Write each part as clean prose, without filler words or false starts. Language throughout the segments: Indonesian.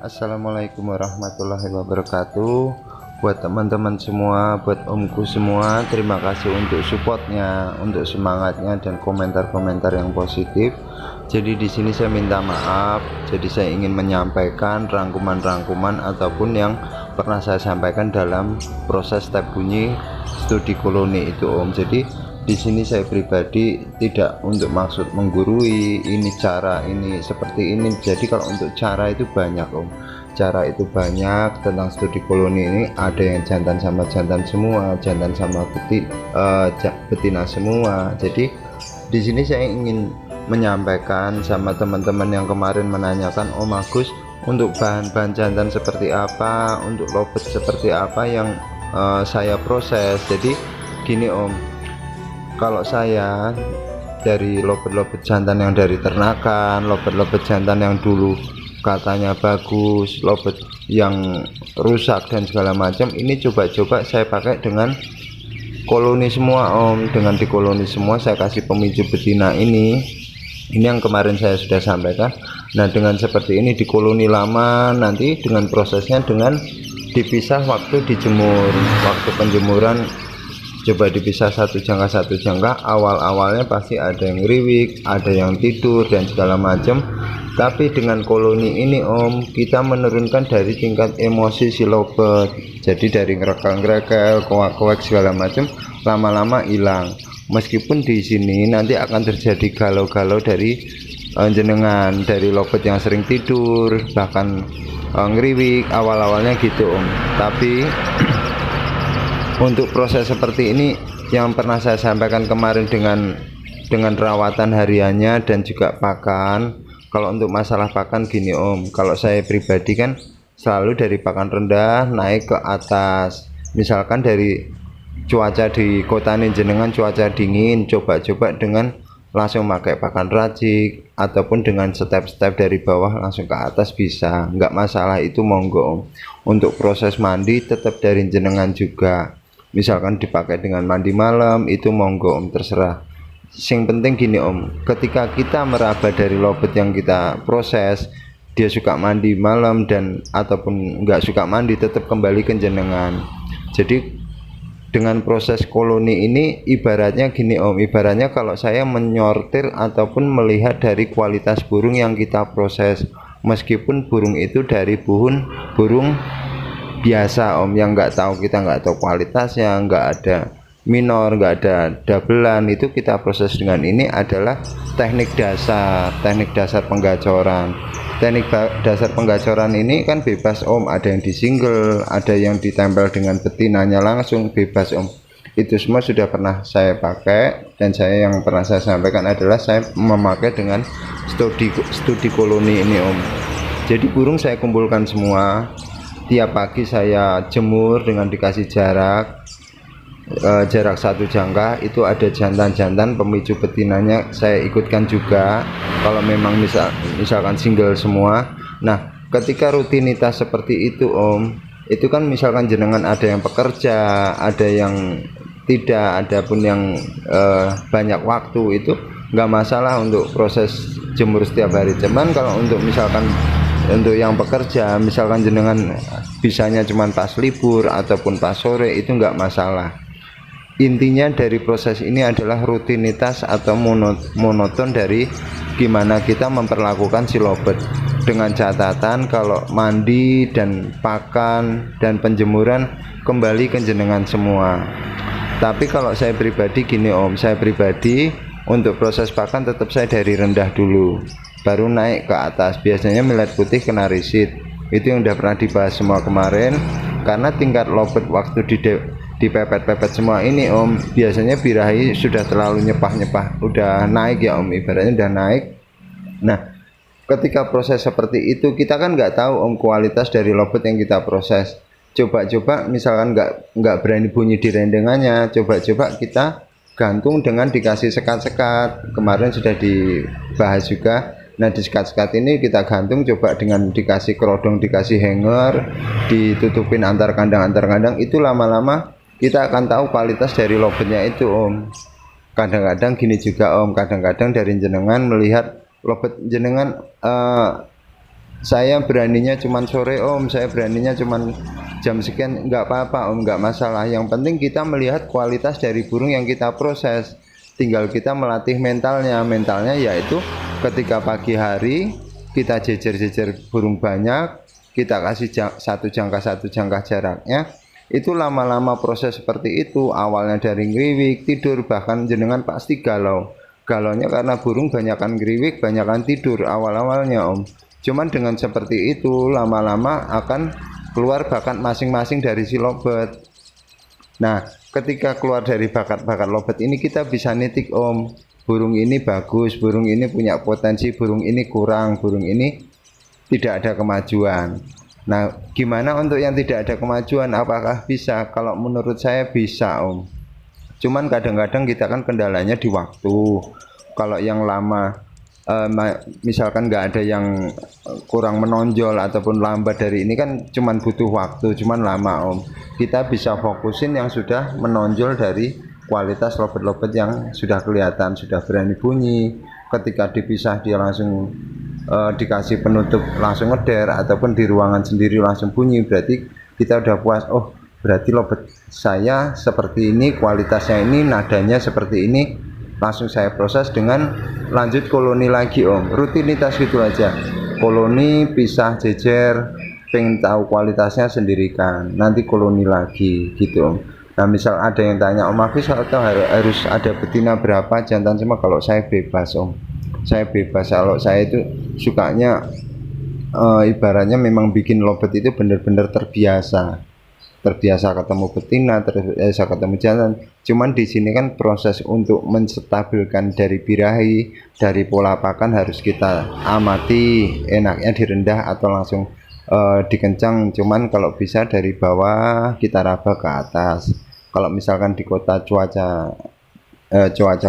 Assalamualaikum warahmatullahi wabarakatuh. Buat teman-teman semua, buat omku semua, terima kasih untuk supportnya, untuk semangatnya dan komentar-komentar yang positif. Jadi di sini saya minta maaf. Jadi saya ingin menyampaikan rangkuman-rangkuman ataupun yang pernah saya sampaikan dalam proses tab bunyi studi koloni itu Om. Jadi di sini saya pribadi tidak untuk maksud menggurui ini cara ini seperti ini. Jadi kalau untuk cara itu banyak Om, cara itu banyak tentang studi koloni ini. Ada yang jantan sama jantan semua, jantan sama betina semua. Jadi di sini saya ingin menyampaikan sama teman-teman yang kemarin menanyakan, Om Agus, untuk bahan-bahan jantan seperti apa, untuk lobet seperti apa yang saya proses. Jadi gini Om, kalau saya dari lobet-lobet jantan yang dari ternakan, lobet-lobet jantan yang dulu katanya bagus, lobet yang rusak dan segala macam, ini coba-coba saya pakai dengan koloni semua Om. Dengan di koloni semua saya kasih pemicu betina ini yang kemarin saya sudah sampaikan. Nah dengan seperti ini di koloni lama, nanti dengan prosesnya dengan dipisah waktu dijemur, waktu penjemuran coba dipisah satu jangka. Awal-awalnya pasti ada yang riwik, ada yang tidur dan segala macam. Tapi dengan koloni ini Om, kita menurunkan dari tingkat emosi si lobet. Jadi dari ngerekel-ngerekel, koak-koak segala macam, lama-lama hilang. Meskipun di sini nanti akan terjadi galau-galau dari jenengan, dari lobet yang sering tidur, bahkan ngeriwik awal-awalnya gitu Om. Tapi untuk proses seperti ini yang pernah saya sampaikan kemarin dengan rawatan hariannya dan juga pakan. Kalau untuk masalah pakan gini Om, kalau saya pribadi kan selalu dari pakan rendah naik ke atas. Misalkan dari cuaca di kota ini jenengan cuaca dingin, coba-coba dengan langsung pakai pakan racik ataupun dengan step-step dari bawah langsung ke atas bisa, nggak masalah, itu monggo Om. Untuk proses mandi tetap dari jenengan juga, misalkan dipakai dengan mandi malam itu monggo Om, terserah. Yang penting gini Om, ketika kita meraba dari lobet yang kita proses, dia suka mandi malam dan ataupun nggak suka mandi, tetap kembali ke jenengan. Jadi dengan proses koloni ini ibaratnya gini Om, ibaratnya kalau saya menyortir ataupun melihat dari kualitas burung yang kita proses, meskipun burung itu dari burung biasa Om, yang nggak tahu, kita nggak tahu kualitasnya, nggak ada minor, nggak ada dabelan, itu kita proses dengan ini adalah teknik dasar penggacoran. Teknik dasar penggacoran ini kan bebas Om, ada yang di single, ada yang ditempel dengan betinanya langsung, bebas Om. Itu semua sudah pernah saya pakai, dan saya yang pernah saya sampaikan adalah saya memakai dengan studi koloni ini Om. Jadi burung saya kumpulkan semua, tiap pagi saya jemur dengan dikasih jarak satu jangka. Itu ada jantan-jantan pemicu betinanya saya ikutkan juga kalau memang misalkan single semua. Nah ketika rutinitas seperti itu Om, itu kan misalkan jenengan ada yang pekerja, ada yang tidak, ada pun yang banyak waktu, itu nggak masalah untuk proses jemur setiap hari. Cuman kalau untuk misalkan untuk yang pekerja, misalkan jenengan bisanya cuma pas libur ataupun pas sore, itu nggak masalah. Intinya dari proses ini adalah rutinitas atau monoton dari gimana kita memperlakukan si lobet, dengan catatan kalau mandi dan pakan dan penjemuran kembali ke jenengan semua. Tapi kalau saya pribadi gini Om, saya pribadi untuk proses pakan tetap saya dari rendah dulu baru naik ke atas. Biasanya millet putih kena risit, itu yang udah pernah dibahas semua kemarin. Karena tingkat lobet waktu dipepet-pepet semua ini Om, biasanya birahi sudah terlalu nyepah-nyepah, udah naik ya Om, ibaratnya udah naik. Nah ketika proses seperti itu kita kan nggak tahu Om kualitas dari lobet yang kita proses. Coba-coba misalkan nggak berani bunyi di rendengannya, coba-coba kita gantung dengan dikasih sekat-sekat, kemarin sudah dibahas juga. Nah di sekat-sekat ini kita gantung coba dengan dikasih kerodong, dikasih hanger, ditutupin antar kandang, itu lama-lama kita akan tahu kualitas dari lobetnya itu Om. Kadang-kadang gini juga Om, kadang-kadang dari jenengan melihat lobet jenengan saya beraninya cuman sore om, saya beraninya cuman jam sekian, nggak apa-apa om, nggak masalah. Yang penting kita melihat kualitas dari burung yang kita proses, tinggal kita melatih mentalnya yaitu ketika pagi hari kita jejer-jejer burung banyak, kita kasih satu jangka jaraknya, itu lama-lama proses seperti itu, awalnya dari ngriwik, tidur, bahkan jenengan pasti galaunya karena burung banyakan ngriwik, banyakan tidur awal-awalnya om. Cuman dengan seperti itu lama-lama akan keluar bakat masing-masing dari si lobet. Nah, ketika keluar dari bakat-bakat lobet ini kita bisa nitik om, burung ini bagus, burung ini punya potensi, burung ini kurang, burung ini tidak ada kemajuan. Nah, gimana untuk yang tidak ada kemajuan? Apakah bisa? Kalau menurut saya bisa om. Cuman kadang-kadang kita kan kendalanya di waktu. Kalau yang lama misalkan nggak ada yang kurang menonjol ataupun lambat dari ini kan cuman butuh waktu, cuman lama om. Kita bisa fokusin yang sudah menonjol dari kualitas lobet-lobet yang sudah kelihatan, sudah berani bunyi. Ketika dipisah dia langsung dikasih penutup langsung ngeder, ataupun di ruangan sendiri langsung bunyi, berarti kita udah puas. Oh, berarti lobet saya seperti ini, kualitasnya ini, nadanya seperti ini, langsung saya proses dengan lanjut koloni lagi om, rutinitas gitu aja, koloni pisah jejer, pengen tahu kualitasnya sendirikan, nanti koloni lagi gitu om. Nah, misal ada yang tanya om Hafiz atau harus ada betina berapa, jantan semua, kalau saya bebas om, saya bebas. Kalau saya itu sukanya ibaratnya memang bikin lobet itu benar-benar terbiasa ketemu betina, terbiasa ketemu jantan. Cuman di sini kan proses untuk menstabilkan dari birahi, dari pola pakan harus kita amati, enaknya direndah atau langsung dikencang. Cuman kalau bisa dari bawah kita raba ke atas. Kalau misalkan di kota cuaca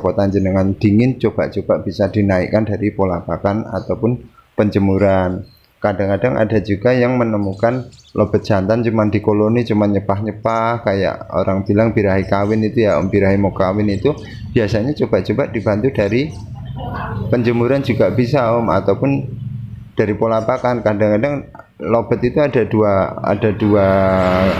kota jenengan dingin, coba-coba bisa dinaikkan dari pola pakan ataupun penjemuran. Kadang-kadang ada juga yang menemukan lobet jantan cuman di koloni, cuman nyepah-nyepah, kayak orang bilang birahi kawin itu ya om, birahi mau kawin itu biasanya coba-coba dibantu dari penjemuran juga bisa om, ataupun dari pola pakan. Kadang-kadang lobet itu ada dua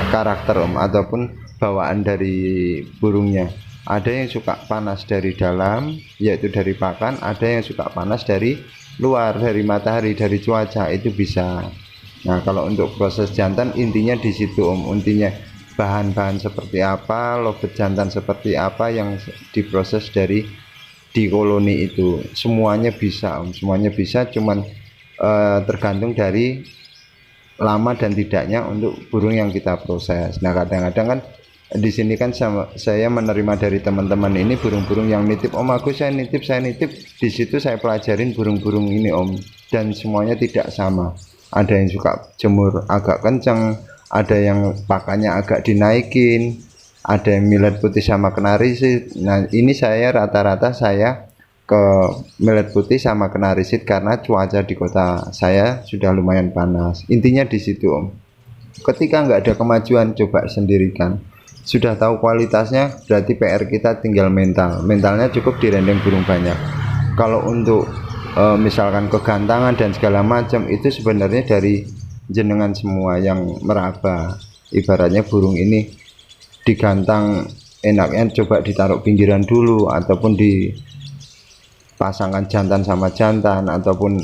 karakter om, ataupun bawaan dari burungnya. Ada yang suka panas dari dalam, yaitu dari pakan, ada yang suka panas dari luar, dari matahari, dari cuaca, itu bisa. Nah, kalau untuk proses jantan intinya di situ om, intinya bahan-bahan seperti apa, lobet jantan seperti apa yang diproses dari di koloni itu, semuanya bisa om, semuanya bisa. Cuman tergantung dari lama dan tidaknya untuk burung yang kita proses. Nah, kadang-kadang kan di sini kan saya menerima dari teman-teman ini burung-burung yang nitip, om Agus saya nitip, di situ saya pelajarin burung-burung ini om, dan semuanya tidak sama. Ada yang suka jemur agak kencang, ada yang pakannya agak dinaikin, ada yang millet putih sama kenarisit. Nah, ini saya rata-rata saya ke millet putih sama kenarisit karena cuaca di kota saya sudah lumayan panas. Intinya di situ om. Ketika nggak ada kemajuan, coba sendirikan. Sudah tahu kualitasnya, berarti PR kita tinggal mentalnya cukup direndeng burung banyak. Kalau untuk misalkan kegantangan dan segala macam, itu sebenarnya dari jenengan semua yang meraba. Ibaratnya burung ini digantang, enaknya coba ditaruh pinggiran dulu, ataupun dipasangkan jantan sama jantan, ataupun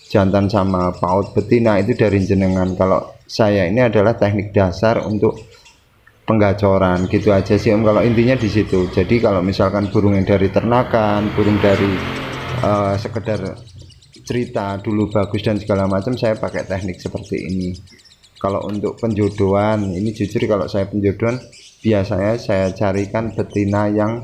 jantan sama paut betina, itu dari jenengan. Kalau saya ini adalah teknik dasar untuk penggacoran gitu aja sih om, kalau intinya di situ. Jadi kalau misalkan burung yang dari ternakan, burung dari sekedar cerita dulu bagus dan segala macam, saya pakai teknik seperti ini. Kalau untuk penjodohan ini, jujur kalau saya penjodohan biasanya saya carikan betina yang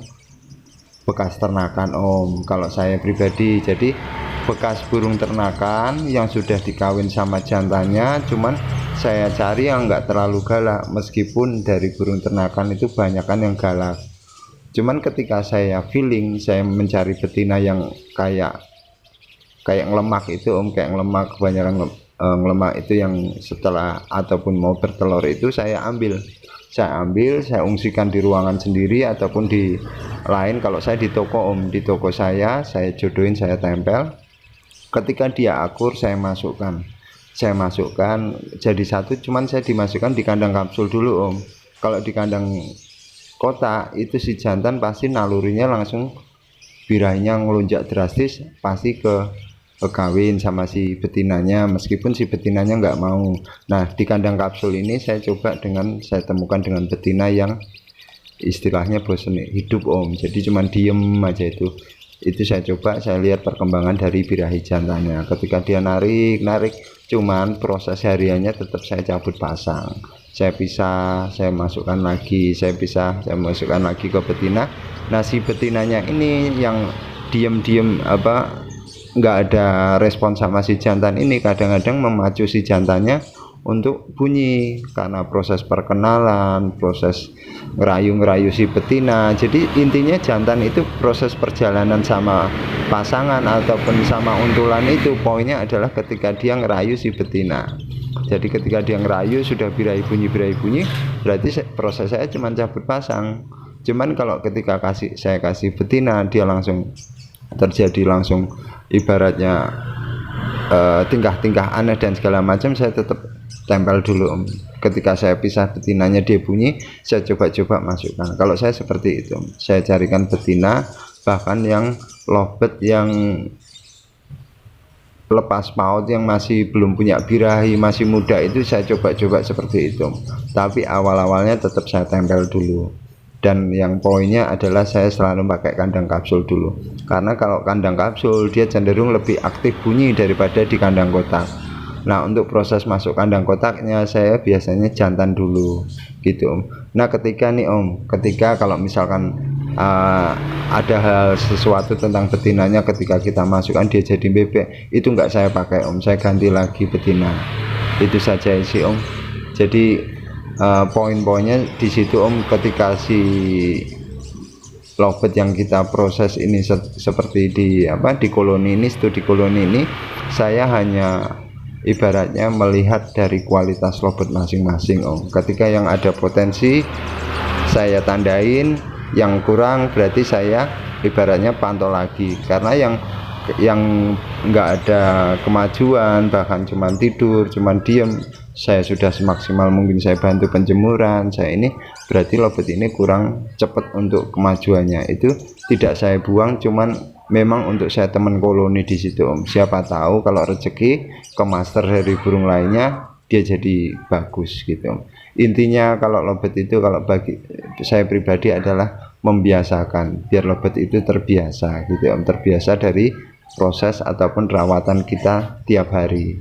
bekas ternakan om, kalau saya pribadi. Jadi bekas burung ternakan yang sudah dikawin sama jantannya, cuman saya cari yang enggak terlalu galak, meskipun dari burung ternakan itu banyakan yang galak. Cuman ketika saya feeling, saya mencari betina yang kayak ngelemak itu om, kayak ngelemak, kebanyakan ngelemak itu yang setelah ataupun mau bertelur itu saya ambil, saya ungsikan di ruangan sendiri ataupun di lain. Kalau saya di toko om, di toko saya jodohin, saya tempel. Ketika dia akur, saya masukkan. saya masukkan jadi satu, cuman saya dimasukkan di kandang kapsul dulu Om. Kalau di kandang kotak itu si jantan pasti nalurinya langsung birahinya ngelonjak drastis, pasti ke kawin sama si betinanya, meskipun si betinanya nggak mau. Nah di kandang kapsul ini saya coba saya temukan dengan betina yang istilahnya bosen hidup Om, jadi cuman diem aja. Itu saya coba, saya lihat perkembangan dari birahi jantannya. Ketika dia narik cuman proses hariannya tetap saya cabut pasang, saya pisah, saya masukkan lagi, saya pisah, saya masukkan lagi ke betina. Nah si betinanya ini yang diem nggak ada respon sama si jantan ini, kadang-kadang memacu si jantannya untuk bunyi karena proses perkenalan, proses ngerayu si betina. Jadi intinya jantan itu proses perjalanan sama pasangan ataupun sama untulan itu poinnya adalah ketika dia ngerayu si betina. Jadi ketika dia ngerayu sudah birahi bunyi, berarti proses saya cuma cabut pasang. Cuman kalau ketika saya kasih betina, dia langsung terjadi langsung ibaratnya tingkah-tingkah aneh dan segala macam, saya tetap tempel dulu Om. Ketika saya pisah betinanya dia bunyi, saya coba masukkan. Kalau saya seperti itu, saya carikan betina bahkan yang lovebird yang lepas paut, yang masih belum punya birahi, masih muda, itu saya coba seperti itu. Tapi awal-awalnya tetap saya tempel dulu. Dan yang poinnya adalah saya selalu pakai kandang kapsul dulu, karena kalau kandang kapsul dia cenderung lebih aktif bunyi daripada di kandang kotak. Nah untuk proses masuk kandang kotaknya saya biasanya jantan dulu gitu Om. Nah ketika kalau misalkan ada hal sesuatu tentang betinanya, ketika kita masukkan dia jadi bebek, itu enggak saya pakai Om, saya ganti lagi betina. Itu saja sih Om. Jadi poin-poinnya di situ Om, ketika si lovebird yang kita proses ini seperti di koloni ini, studi koloni ini, saya hanya ibaratnya melihat dari kualitas lovebird masing-masing Om. Ketika yang ada potensi saya tandain, yang kurang berarti saya ibaratnya pantau lagi. Karena yang nggak ada kemajuan, bahkan cuman tidur, cuman diem, saya sudah semaksimal mungkin saya bantu penjemuran, saya ini berarti lovebird ini kurang cepat untuk kemajuannya. Itu tidak saya buang, cuman memang untuk saya teman koloni di situ Om. Siapa tahu kalau rezeki ke master dari burung lainnya dia jadi bagus gitu Om. Intinya kalau lovebird itu, kalau bagi saya pribadi adalah membiasakan, biar lovebird itu terbiasa gitu Om, terbiasa dari proses ataupun rawatan kita tiap hari.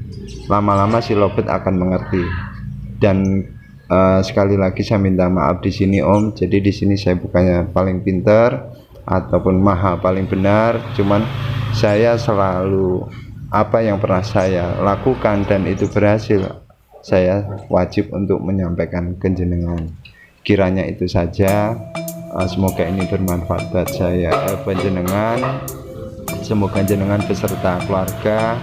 Lama-lama si lovebird akan mengerti. Dan sekali lagi saya minta maaf di sini Om. Jadi di sini saya bukannya paling pintar ataupun maha paling benar, cuman saya selalu apa yang pernah saya lakukan dan itu berhasil, saya wajib untuk menyampaikan ke jenengan. Kiranya itu saja. Semoga ini bermanfaat buat saya, penjenengan. Semoga jenengan beserta keluarga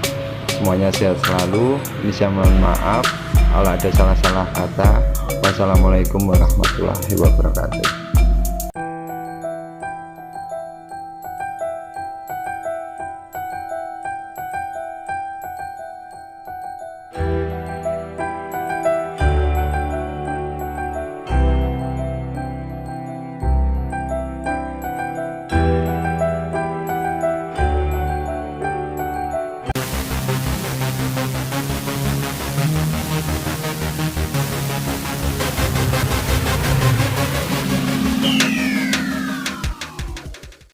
semuanya sehat selalu. Ini saya mohon maaf kalau ada salah-salah kata. Wassalamualaikum warahmatullahi wabarakatuh.